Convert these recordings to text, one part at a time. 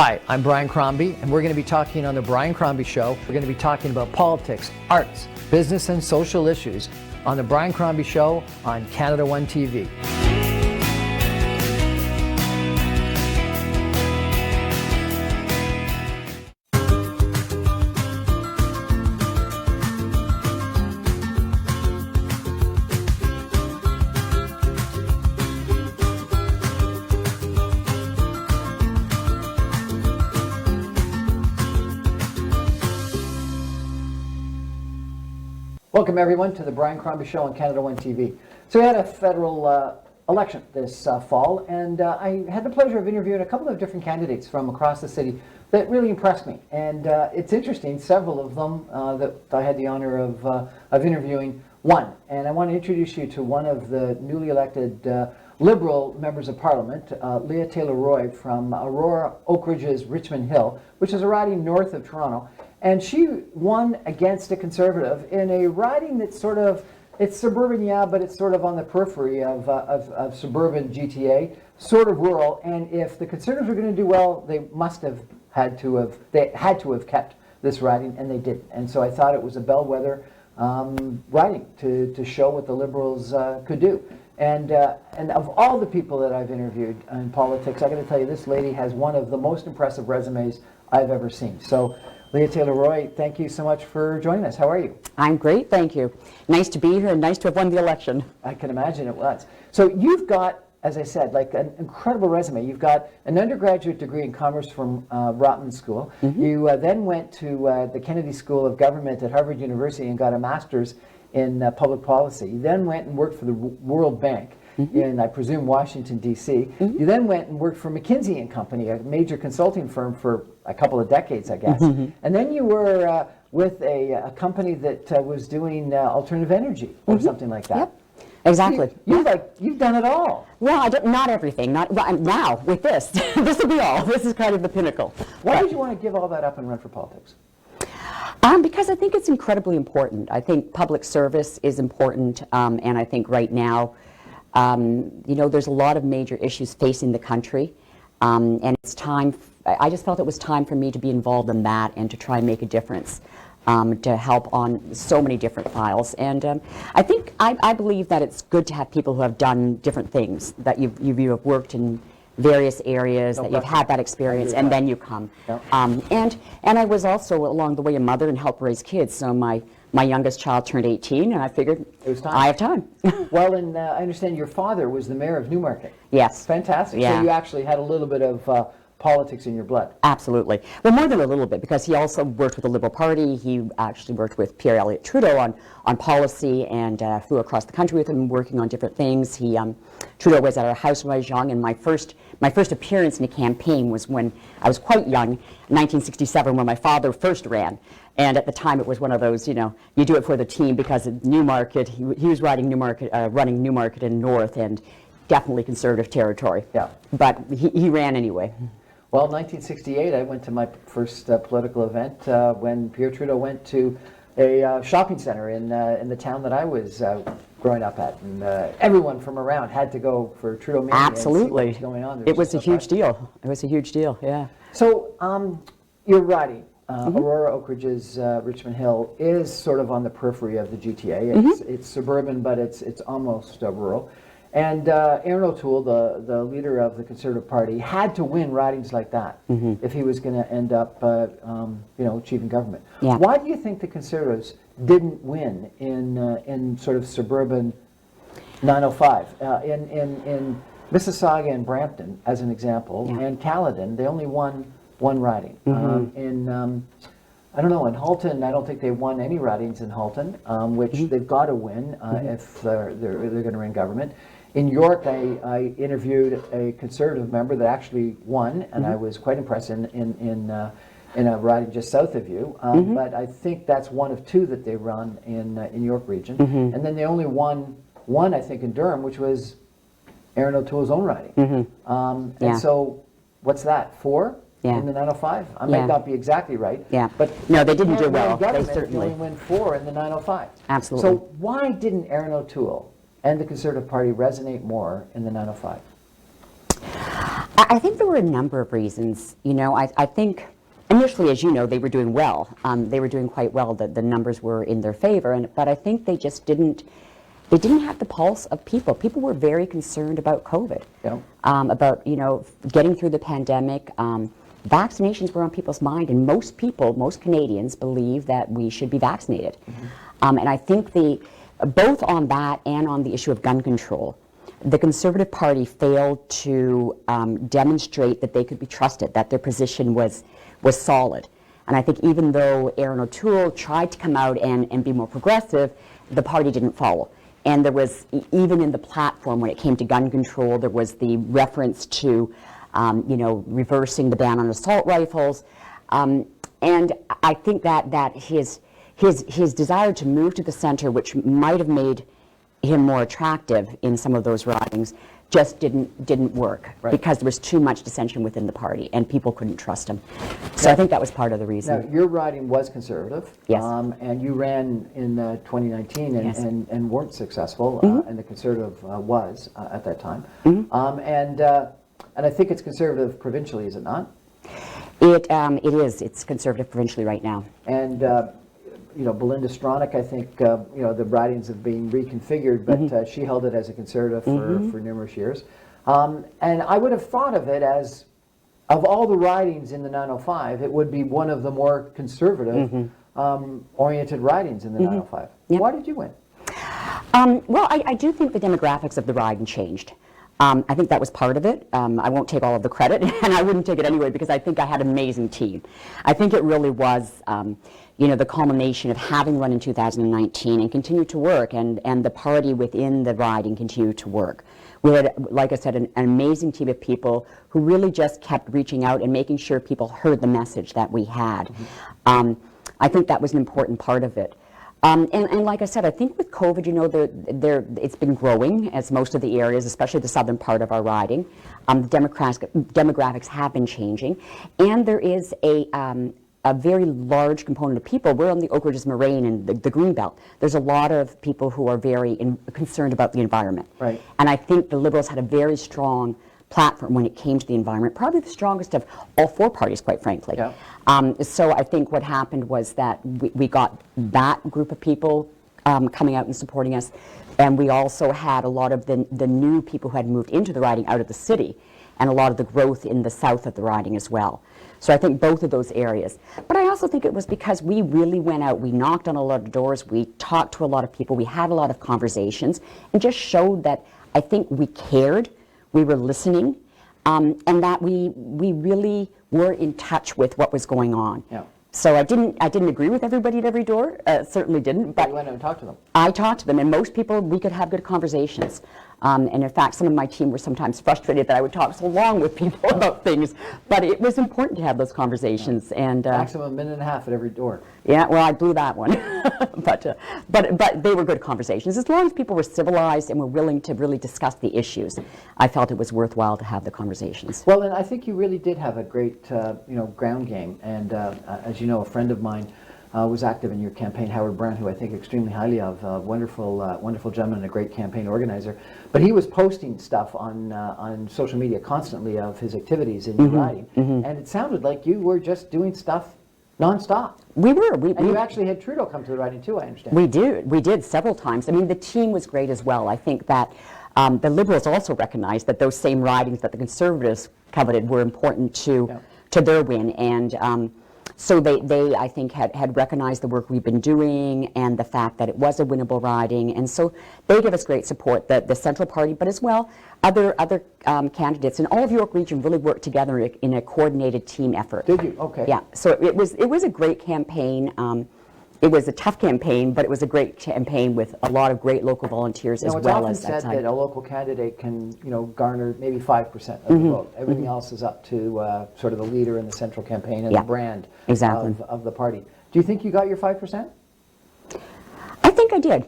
Hi, I'm Brian Crombie, and we're going to be talking on The Brian Crombie Show. We're going to be talking about politics, arts, business, and social issues on The Brian Crombie Show on Canada One TV. Welcome everyone to the Brian Crombie Show on Canada One TV. So we had a federal election this fall, and I had the pleasure of interviewing a couple of different candidates from across the city that really impressed me. And it's interesting, several of them that I had the honor of interviewing won. And I want to introduce you to one of the newly elected Liberal members of Parliament, Leah Taylor-Roy from Aurora Oak Ridge's Richmond Hill, which is a riding north of Toronto. And she won against a Conservative in a riding that's sort of, it's suburban, yeah, but it's sort of on the periphery of suburban GTA, sort of rural. And if the Conservatives were going to do well, they must have had to have kept this riding, and they didn't. And so I thought it was a bellwether riding to show what the Liberals could do. And of all the people that I've interviewed in politics, I got to tell you, this lady has one of the most impressive resumes I've ever seen. So, Leah Taylor-Roy, thank you so much for joining us. How are you? I'm great, thank you. Nice to be here and nice to have won the election. I can imagine it was. So you've got, as I said, like an incredible resume. You've got an undergraduate degree in commerce from Rotman School. Mm-hmm. You then went to the Kennedy School of Government at Harvard University and got a master's in public policy. You then went and worked for the World Bank. Mm-hmm. In, I presume, Washington, D.C. Mm-hmm. You then went and worked for McKinsey and Company, a major consulting firm, for a couple of decades, I guess. Mm-hmm. And then you were with a company that was doing alternative energy or mm-hmm. something like that. Yep, exactly. You've done it all. Well, not everything. Now, with this. This will be all. This is kind of the pinnacle. Why did you want to give all that up and run for politics? Because I think it's incredibly important. I think public service is important, and I think right now, there's a lot of major issues facing the country, and it's time. I just felt it was time for me to be involved in that and to try and make a difference, to help on so many different files. And I believe that it's good to have people who have done different things, that you have worked in various areas, that you've had that experience, and then you come. Yeah. And I was also along the way a mother and helped raise kids. So my youngest child turned 18, and I figured it was time. I have time. Well, and I understand your father was the mayor of Newmarket. Yes. Fantastic. Yeah. So you actually had a little bit of politics in your blood. Absolutely. Well, more than a little bit, because he also worked with the Liberal Party. He actually worked with Pierre Elliott Trudeau on policy, and flew across the country with him working on different things. Trudeau was at our house when I was young, and my first appearance in a campaign was when I was quite young, 1967, when my father first ran. And at the time, it was one of those, you do it for the team, because at Newmarket, he was running Newmarket in North, and definitely Conservative territory. Yeah. But he ran anyway. Well, 1968, I went to my first political event when Pierre Trudeau went to a shopping center in the town that I was growing up at, and everyone from around had to go for Trudeau Mania. Absolutely. And see what was going on. It was a huge deal. It was a huge deal. Yeah. So you're riding. Mm-hmm. Aurora Oak Ridge's Richmond Hill is sort of on the periphery of the GTA. It's suburban, but it's almost rural. And Aaron O'Toole, the leader of the Conservative Party, had to win ridings like that if he was going to end up, achieving government. Yeah. Why do you think the Conservatives didn't win in sort of suburban 905? In Mississauga and Brampton, as an example, yeah. and Caledon, they only won one riding. I don't know, in Halton, I don't think they won any ridings in Halton, which they've got to win if they're going to run government. In York, I interviewed a Conservative member that actually won, and I was quite impressed in a riding just south of you. But I think that's one of two that they run in York region. And then they only won one, I think, in Durham, which was Aaron O'Toole's own riding. And so, what's that, 4? Yeah. In the 905? I might not be exactly right. Yeah. But no, they didn't do well. They certainly only win 4 in the 905. Absolutely. So why didn't Aaron O'Toole and the Conservative Party resonate more in the 905? I think there were a number of reasons. You know, I think initially, as you know, they were doing well. They were doing quite well. The numbers were in their favor, but I think they just didn't. They didn't have the pulse of people. People were very concerned about COVID, Yeah. about getting through the pandemic. Vaccinations were on people's mind, and most people, most Canadians, believe that we should be vaccinated. And I think both on that and on the issue of gun control, the Conservative Party failed to demonstrate that they could be trusted, that their position was solid. And I think even though Erin O'Toole tried to come out and be more progressive, the party didn't follow. And there was, even in the platform when it came to gun control, there was the reference to, reversing the ban on assault rifles. And I think that his desire to move to the center, which might have made him more attractive in some of those ridings, just didn't work, right, because there was too much dissension within the party and people couldn't trust him. So I think that was part of the reason. Now, your riding was Conservative, Yes. And you ran in 2019 Yes. and weren't successful, and the Conservative was at that time. And I think it's Conservative provincially, is it not? It is. It's Conservative provincially right now. And Belinda Stronach, I think, the ridings have been reconfigured, but she held it as a Conservative for numerous years. And I would have thought of it as, of all the ridings in the 905, it would be one of the more conservative oriented ridings in the 905. Yep. Why did you win? Well, I do think the demographics of the riding changed. I think that was part of it. I won't take all of the credit, and I wouldn't take it anyway, because I think I had an amazing team. I think it really was the culmination of having run in 2019 and continued to work, and the party within the riding continued to work. We had, like I said, an amazing team of people who really just kept reaching out and making sure people heard the message that we had. I think that was an important part of it. And like I said, I think with COVID, it's been growing, as most of the areas, especially the southern part of our riding. The demographics have been changing, and there is a very large component of people. We're on the Oak Ridges Moraine and the Greenbelt. There's a lot of people who are very concerned about the environment. Right. And I think the Liberals had a very strong platform when it came to the environment, probably the strongest of all four parties, quite frankly. Yeah. So I think what happened was that we got that group of people coming out and supporting us, and we also had a lot of the new people who had moved into the riding out of the city, and a lot of the growth in the south of the riding as well. So I think both of those areas. But I also think it was because we really went out, we knocked on a lot of doors, we talked to a lot of people, we had a lot of conversations, and just showed that I think we cared, we were listening, and that we really were in touch with what was going on. Yeah. So I didn't agree with everybody at every door, certainly didn't. But you went out and talked to them. I talked to them, and most people, we could have good conversations. And in fact, some of my team were sometimes frustrated that I would talk so long with people about things. But it was important to have those conversations. And Maximum a minute and a half at every door. yeah, well, I blew that one. but they were good conversations. As long as people were civilized and were willing to really discuss the issues, I felt it was worthwhile to have the conversations. Well, and I think you really did have a great, ground game. And as you know, a friend of mine was active in your campaign, Howard Brown, who I think extremely highly of, wonderful gentleman and a great campaign organizer. But he was posting stuff on social media constantly of his activities in your riding, and it sounded like you were just doing stuff nonstop. We were. And you actually had Trudeau come to the riding too, I understand. We did several times. I mean, the team was great as well. I think that the Liberals also recognized that those same ridings that the Conservatives coveted were important to their win, and so they I think had recognized the work we've been doing and the fact that it was a winnable riding, and so they give us great support, the Central Party, but as well other candidates. And all of York Region really worked together in a coordinated team effort. Did you? Okay. Yeah, so it was a great campaign. It was a tough campaign, but it was a great campaign with a lot of great local volunteers as well as outside. It's often said that a local candidate can, garner maybe 5% of the vote. Everything else is up to sort of the leader in the central campaign and the brand of the party. Do you think you got your 5%? I think I did.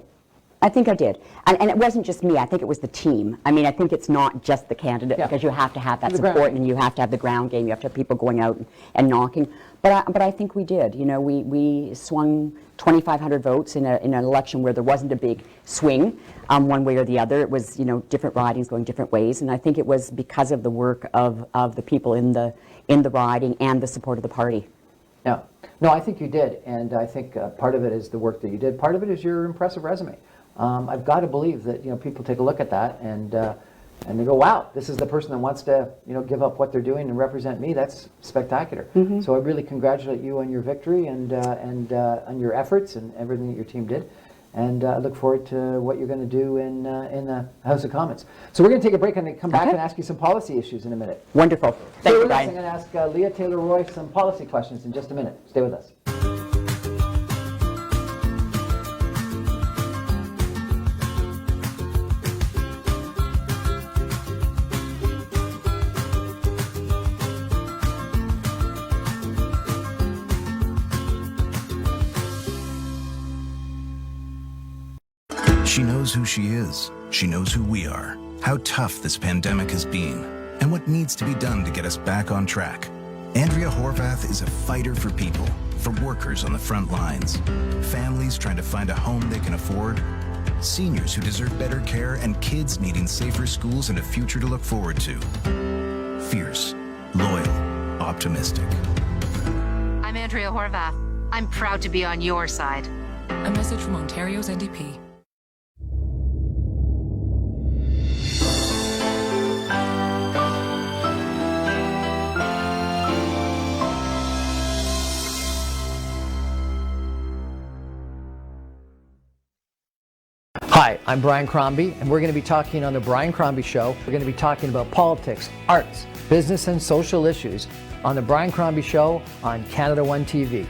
I think I did. And it wasn't just me. I think it was the team. I mean, I think it's not just the candidate, because you have to have that support, and you have to have the ground game. You have to have people going out and knocking. But I think we did. You know, we swung 2,500 votes in an election where there wasn't a big swing one way or the other. It was, you know, different ridings going different ways. And I think it was because of the work of the people in the riding and the support of the party. Yeah. No, I think you did, and I think part of it is the work that you did. Part of it is your impressive resume. I've got to believe that, you know, people take a look at that and they go, "Wow, this is the person that wants to, you know, give up what they're doing and represent me. That's spectacular." So I really congratulate you on your victory and on your efforts and everything that your team did. And I look forward to what you're going to do in the House of Commons. So we're going to take a break and come back and ask you some policy issues in a minute. Wonderful. Thank you, Brian. I'm going to ask Leah Taylor-Roy some policy questions in just a minute. Stay with us. She knows who she is. She knows who we are, how tough this pandemic has been, and what needs to be done to get us back on track. Andrea Horvath is a fighter for people, for workers on the front lines, families trying to find a home they can afford, seniors who deserve better care, and kids needing safer schools and a future to look forward to. Fierce, loyal, optimistic. I'm Andrea Horvath. I'm proud to be on your side. A message from Ontario's NDP. Hi, I'm Brian Crombie, and we're going to be talking on the Brian Crombie Show. We're going to be talking about politics, arts, business, and social issues on the Brian Crombie Show on Canada One TV.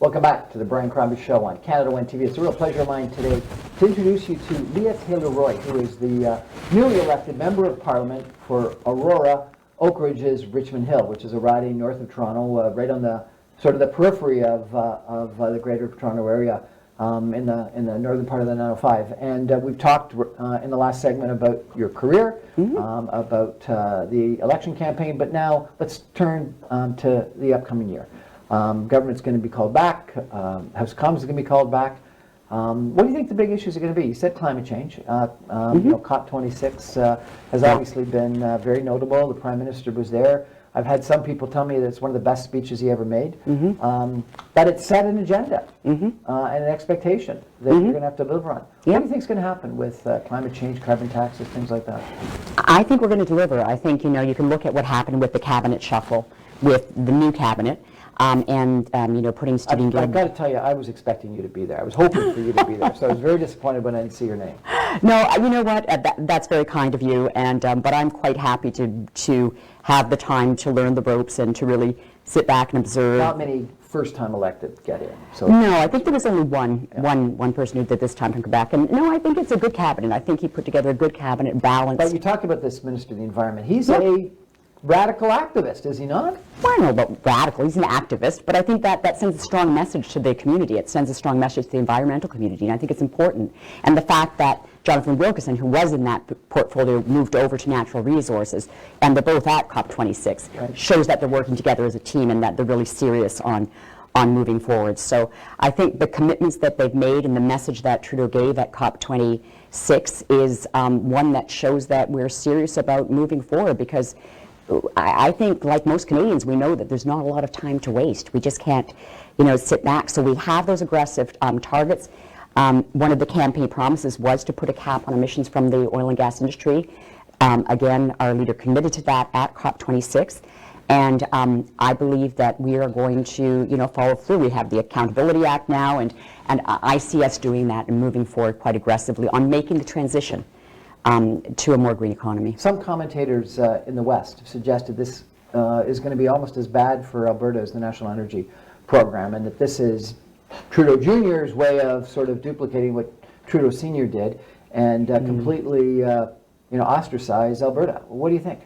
Welcome back to the Brian Crombie Show on Canada One TV. It's a real pleasure of mine today to introduce you to Leah Taylor-Roy, who is the newly elected Member of Parliament for Aurora, Oak Ridge's Richmond Hill, which is a riding north of Toronto, right on the sort of the periphery of the Greater Toronto area, in the northern part of the 905. And we've talked in the last segment about your career, about the election campaign, but now let's turn to the upcoming year. Government's going to be called back. House of Commons is going to be called back. What do you think the big issues are going to be? You said climate change. You know, COP26 has obviously been very notable. The Prime Minister was there. I've had some people tell me that it's one of the best speeches he ever made. But it set an agenda and an expectation that you're going to have to deliver on. What do you think is going to happen with climate change, carbon taxes, things like that? I think we're going to deliver. I think, you know, you can look at what happened with the cabinet shuffle, with the new cabinet. You know, putting Stephen Gill. I've got to tell you, I was expecting you to be there. I was hoping for you to be there, so I was very disappointed when I didn't see your name. No, you know what? That's very kind of you, and but I'm quite happy to have the time to learn the ropes and to really sit back and observe. Not many first-time elected get in. So no, I think there was only one person who did this time to come back, and no, I think it's a good cabinet. I think he put together a good cabinet, balanced. But you talked about this Minister of the Environment. He's a radical activist, is he not? Well, I don't know about radical. He's an activist, but I think that sends a strong message to the community. It sends a strong message to the environmental community, and I think it's important. And the fact that Jonathan Wilkinson, who was in that portfolio, moved over to natural resources, and they're both at COP26, shows that they're working together as a team and that they're really serious on moving forward. So I think the commitments that they've made and the message that Trudeau gave at COP26 is one that shows that we're serious about moving forward, because I think, like most Canadians, we know that there's not a lot of time to waste. We just can't, you know, sit back. So we have those aggressive targets. One of the campaign promises was to put a cap on emissions from the oil and gas industry. Again, our leader committed to that at COP26. And I believe that we are going to, you know, follow through. We have the Accountability Act now, and I see us doing that and moving forward quite aggressively on making the transition to a more green economy. Some commentators in the West have suggested this is going to be almost as bad for Alberta as the National Energy Program, and that this is Trudeau Jr.'s way of sort of duplicating what Trudeau Sr. did and completely ostracize Alberta. What do you think?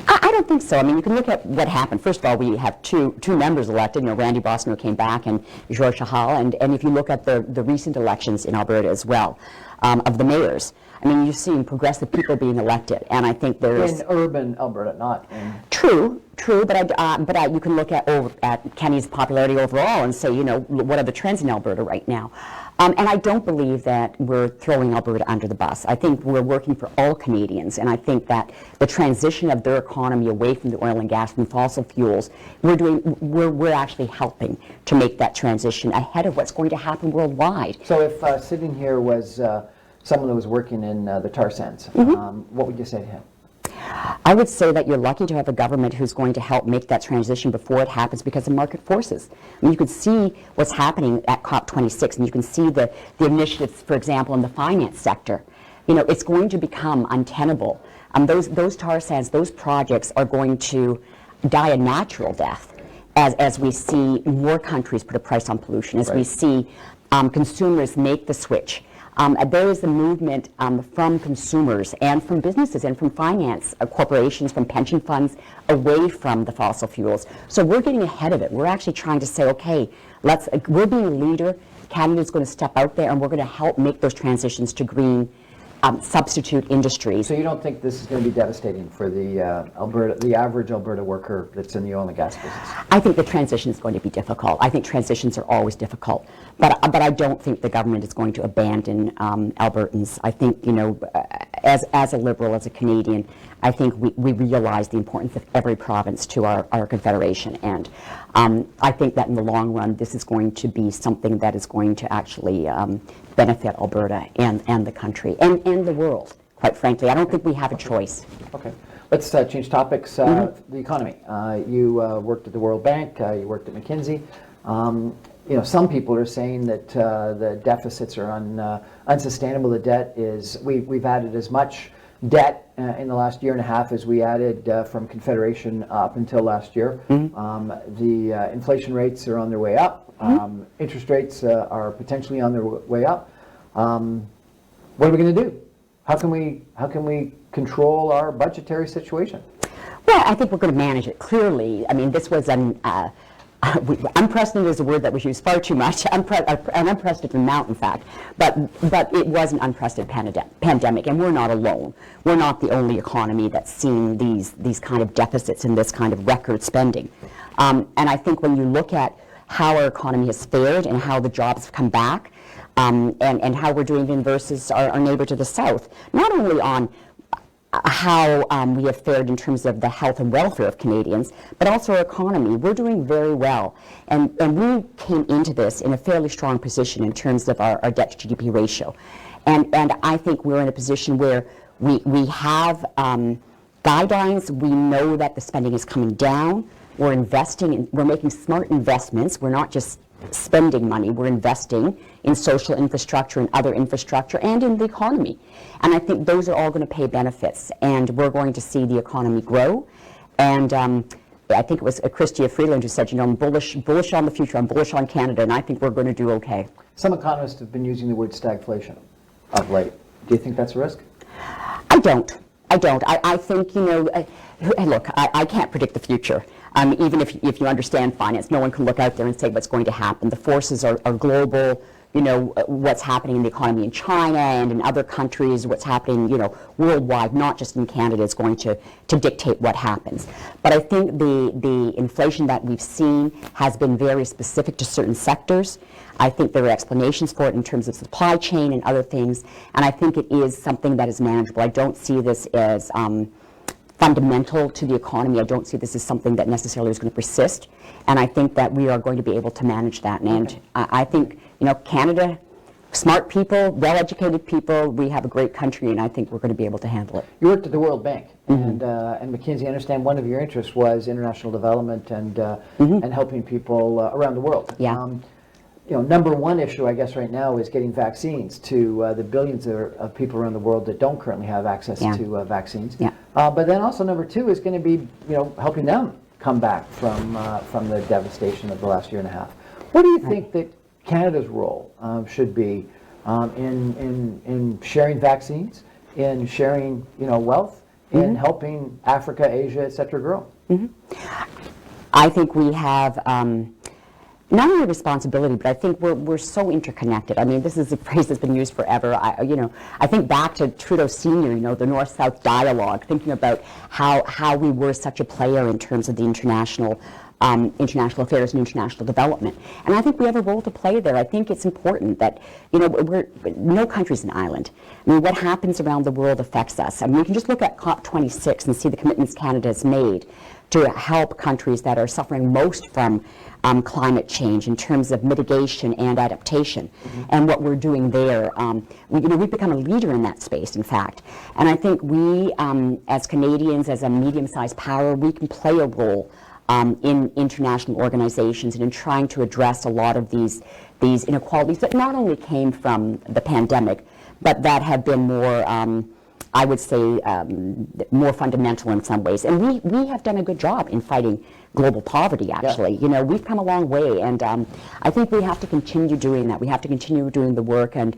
I don't think so. I mean, you can look at what happened. First of all, we have two members elected. Randy Bosner came back, and Georges Chahal. And if you look at the recent elections in Alberta as well, of the mayors, I mean, you're seeing progressive people being elected, and I think there's in urban Alberta, not in... True, but you can look at Kenny's popularity overall and say, what are the trends in Alberta right now? And I don't believe that we're throwing Alberta under the bus. I think we're working for all Canadians, and I think that the transition of their economy away from the oil and gas and fossil fuels, we're actually helping to make that transition ahead of what's going to happen worldwide. So if sitting here was someone that was working in the tar sands, what would you say to him? I would say that you're lucky to have a government who's going to help make that transition before it happens because of market forces. I mean, you could see what's happening at COP26, and you can see the initiatives, for example, in the finance sector. It's going to become untenable. Those tar sands, those projects are going to die a natural death as we see more countries put a price on pollution, as we see consumers make the switch. There is a movement from consumers and from businesses and from finance corporations, from pension funds, away from the fossil fuels. So we're getting ahead of it. We're actually trying to say, okay, we're being a leader. Canada's going to step out there, and we're going to help make those transitions to green substitute industries. So you don't think this is going to be devastating for the average Alberta worker that's in the oil and gas business? I think the transition is going to be difficult. I think transitions are always difficult, but I don't think the government is going to abandon Albertans. I think, as a Liberal, as a Canadian, I think we realize the importance of every province to our confederation, and I think that in the long run, this is going to be something that is going to actually benefit Alberta and the country and the world, quite frankly. I don't think we have a choice. Okay. Let's change topics. The economy. You worked at the World Bank. You worked at McKinsey. Some people are saying that the deficits are unsustainable. The debt is, we've added as much debt in the last year and a half as we added from Confederation up until last year. The inflation rates are on their way up. Interest rates are potentially on their way up. What are we going to do? How can we control our budgetary situation? Well, I think we're going to manage it clearly. I mean, this was unprecedented is a word that was used far too much. An unprecedented amount, in fact. But it was an unprecedented pandemic, and we're not alone. We're not the only economy that's seen these kind of deficits and this kind of record spending. And I think when you look at how our economy has fared and how the jobs have come back, and how we're doing versus our neighbor to the south, not only on how we have fared in terms of the health and welfare of Canadians, but also our economy. We're doing very well. And we came into this in a fairly strong position in terms of our debt to GDP ratio. And I think we're in a position where we have guidelines. We know that the spending is coming down. We're investing, we're making smart investments. We're not just spending money, we're investing in social infrastructure and other infrastructure and in the economy. And I think those are all going to pay benefits, and we're going to see the economy grow. And I think it was Chrystia Freeland who said, I'm bullish on the future, I'm bullish on Canada, and I think we're going to do okay. Some economists have been using the word stagflation of late. Do you think that's a risk? I don't. I think, look, I can't predict the future. Even if you understand finance, no one can look out there and say what's going to happen. The forces are global. What's happening in the economy in China and in other countries, what's happening, worldwide, not just in Canada, is going to dictate what happens. But I think the inflation that we've seen has been very specific to certain sectors. I think there are explanations for it in terms of supply chain and other things, and I think it is something that is manageable. I don't see this as fundamental to the economy. I don't see this as something that necessarily is going to persist, and I think that we are going to be able to manage that. And I think, Canada, smart people, well-educated people, we have a great country, and I think we're going to be able to handle it. You worked at the World Bank and McKinsey. I understand one of your interests was international development and helping people around the world. Yeah. number one issue, I guess, right now is getting vaccines to the billions of people around the world that don't currently have access to vaccines. Yeah. But then also number two is going to be, helping them come back from the devastation of the last year and a half. What do you think that Canada's role should be in sharing vaccines, in sharing, wealth, in helping Africa, Asia, et cetera, grow? I think we have not only a responsibility, but I think we're so interconnected. I mean, this is a phrase that's been used forever. I think back to Trudeau Sr., the North-South dialogue, thinking about how we were such a player in terms of the international affairs and international development. And I think we have a role to play there. I think it's important that, no country's an island. I mean, what happens around the world affects us. I mean, you can just look at COP26 and see the commitments Canada has made to help countries that are suffering most from climate change in terms of mitigation and adaptation, and what we're doing there. We've become a leader in that space, in fact. And I think we, as Canadians, as a medium-sized power, we can play a role in international organizations and in trying to address a lot of these inequalities that not only came from the pandemic, but that have been more, I would say, more fundamental in some ways. And we have done a good job in fighting global poverty, actually. Yeah. We've come a long way, and I think we have to continue doing that. We have to continue doing the work, and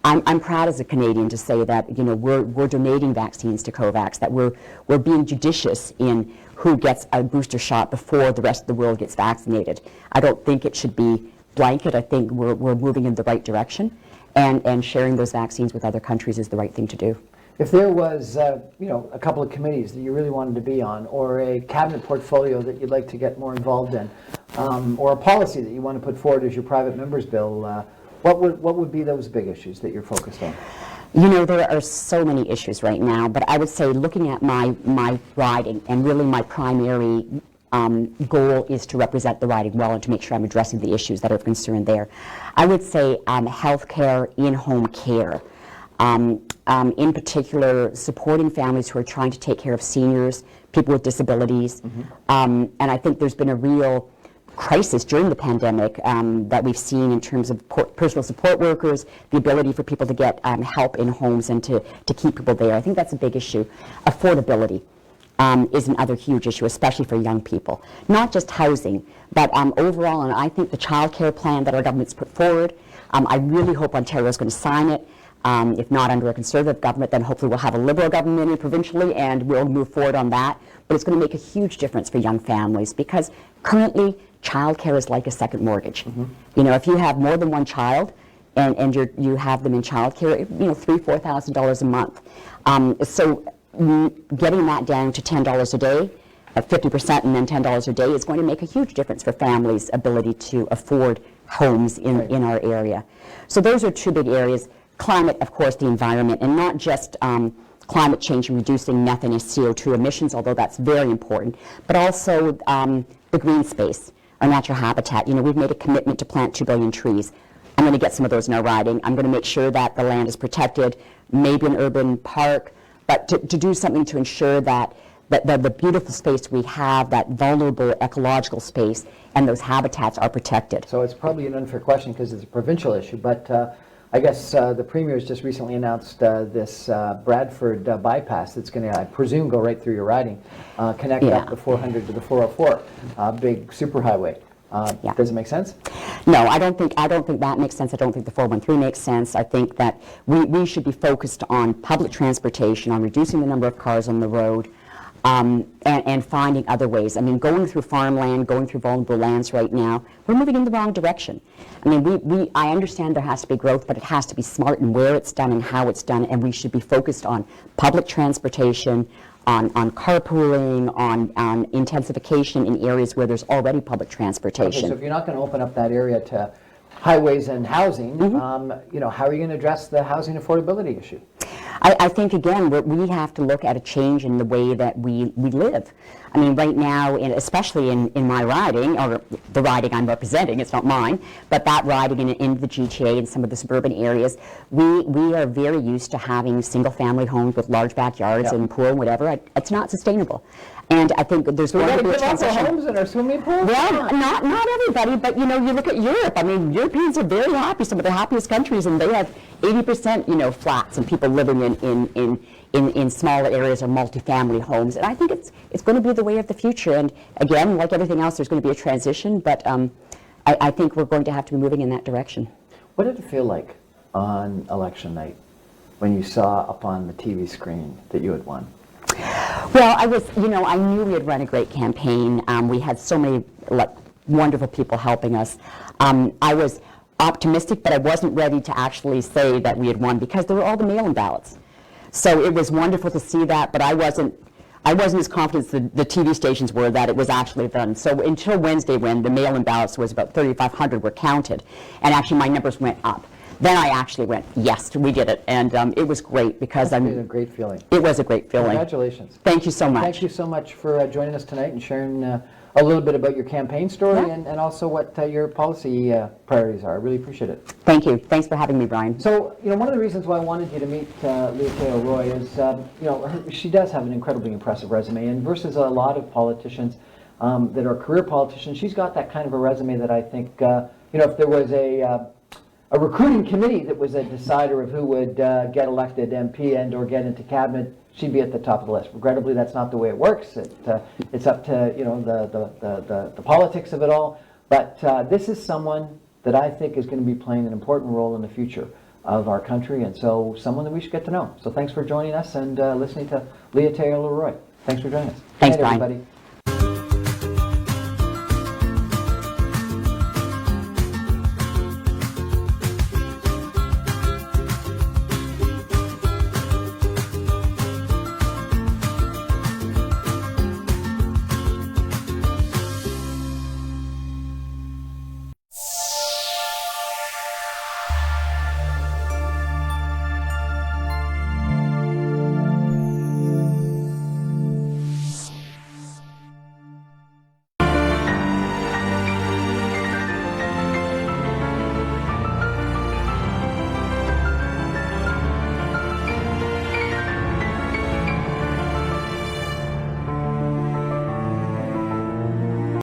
I'm proud as a Canadian to say that, we're donating vaccines to COVAX, that we're being judicious in who gets a booster shot before the rest of the world gets vaccinated. I don't think it should be blanket. I think we're moving in the right direction, and sharing those vaccines with other countries is the right thing to do. If there was, a couple of committees that you really wanted to be on, or a cabinet portfolio that you'd like to get more involved in, or a policy that you want to put forward as your private member's bill, what would be those big issues that you're focused on? There are so many issues right now, but I would say looking at my riding, and really my primary goal is to represent the riding well and to make sure I'm addressing the issues that are of concern there. I would say healthcare, in-home care. In particular, supporting families who are trying to take care of seniors, people with disabilities. And I think there's been a real crisis during the pandemic that we've seen in terms of personal support workers, the ability for people to get help in homes and to keep people there. I think that's a big issue. Affordability is another huge issue, especially for young people. Not just housing, but overall, and I think the child care plan that our government's put forward, I really hope Ontario is going to sign it. If not under a Conservative government, then hopefully we'll have a Liberal government provincially, and we'll move forward on that. But it's going to make a huge difference for young families, because currently childcare is like a second mortgage. If you have more than one child and you have them in childcare, $3,000–4,000 a month. So getting that down to $10 a day, 50%, and then $10 a day is going to make a huge difference for families' ability to afford homes in our area. So those are two big areas. Climate, of course, the environment, and not just climate change and reducing methane and CO2 emissions, although that's very important, but also the green space, our natural habitat. We've made a commitment to plant 2 billion trees. I'm going to get some of those in our riding. I'm going to make sure that the land is protected, maybe an urban park, but to do something to ensure that the beautiful space we have, that vulnerable ecological space, and those habitats are protected. So it's probably an unfair question because it's a provincial issue, but I guess the Premier has just recently announced this Bradford bypass that's going to, I presume, go right through your riding, connect up the 400 to the 404, big superhighway. Does it make sense? No, I don't think that makes sense. I don't think the 413 makes sense. I think that we should be focused on public transportation, on reducing the number of cars on the road, and finding other ways. I mean, going through farmland, going through vulnerable lands right now, we're moving in the wrong direction. I mean, I understand there has to be growth, but it has to be smart in where it's done and how it's done, and we should be focused on public transportation, on carpooling, on intensification in areas where there's already public transportation. Okay, so if you're not going to open up that area to highways and housing, how are you going to address the housing affordability issue? I think, again, we have to look at a change in the way that we live. I mean, right now, especially in my riding, or the riding I'm representing, it's not mine, but that riding in the GTA and some of the suburban areas, we are very used to having single-family homes with large backyards and pool and whatever. It's not sustainable. And I think there's So we going got to to be a give up our transition. homes and our swimming pools? Well, not everybody, but you look at Europe. I mean, Europeans are very happy, some of the happiest countries, and they have 80% flats and people living in smaller areas or multifamily homes. And I think it's going to be the way of the future. And again, like everything else, there's going to be a transition, but I think we're going to have to be moving in that direction. What did it feel like on election night when you saw up on the TV screen that you had won? Well, I knew we had run a great campaign. We had so many wonderful people helping us. I was optimistic, but I wasn't ready to actually say that we had won because there were all the mail-in ballots. So it was wonderful to see that, but I wasn't as confident as the TV stations were that it was actually done. So until Wednesday, when the mail-in ballots was about 3,500 were counted, and actually my numbers went up. Then I actually went, yes, we did it, and it was great because It's been a great feeling. It was a great feeling. Congratulations. Thank you so much. Thank you so much for joining us tonight and sharing a little bit about your campaign story and also what your policy priorities are. I really appreciate it. Thank you. Thanks for having me, Brian. So, one of the reasons why I wanted you to meet Leah Taylor-Roy is, she does have an incredibly impressive resume, and versus a lot of politicians that are career politicians, she's got that kind of a resume that I think, if there was a recruiting committee that was a decider of who would get elected MP and or get into cabinet, she'd be at the top of the list. Regrettably, that's not the way it works. It's up to the politics of it all. But this is someone that I think is going to be playing an important role in the future of our country, and so someone that we should get to know. So thanks for joining us and listening to Leah Taylor-Roy. Thanks for joining us. Thanks, Good night, Brian. everybody.